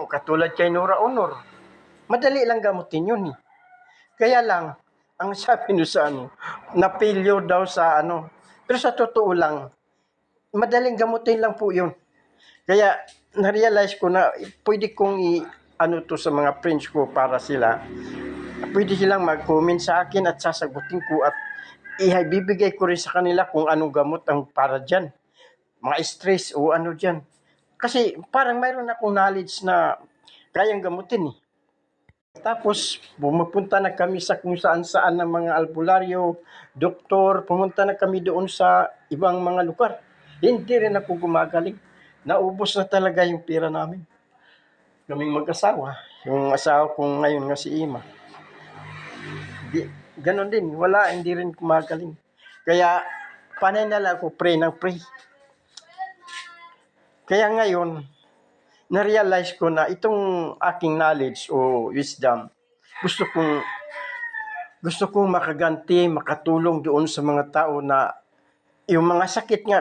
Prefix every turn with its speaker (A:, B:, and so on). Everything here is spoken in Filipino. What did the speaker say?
A: O katulad kay Nora Honor, madali lang gamutin yun eh. Kaya lang, ang sabi nyo sa na-failure daw sa Pero sa totoo lang, madaling gamutin lang po yun. Kaya, na-realize ko na pwede kong to sa mga friends ko para pwede silang mag-comment sa akin at sasagutin ko at ibibigay ko rin sa kanila kung anong gamot ang para dyan. Mga stress o dyan. Kasi parang mayroon akong knowledge na kayang gamutin eh. Tapos, pumupunta na kami sa kung saan-saan ng mga albularyo, doktor, pumunta na kami doon sa ibang mga lugar. Hindi rin ako gumagaling. Naubos na talaga yung pera namin. Kaming mag-asawa. Yung asawa ko ngayon nga si Ima. Ganon din, hindi rin gumagaling. Kaya, panay na lang ako, pray ng pray. Kaya ngayon, na-realize ko na itong aking knowledge o wisdom, gusto kong makaganti, makatulong doon sa mga tao na yung mga sakit nga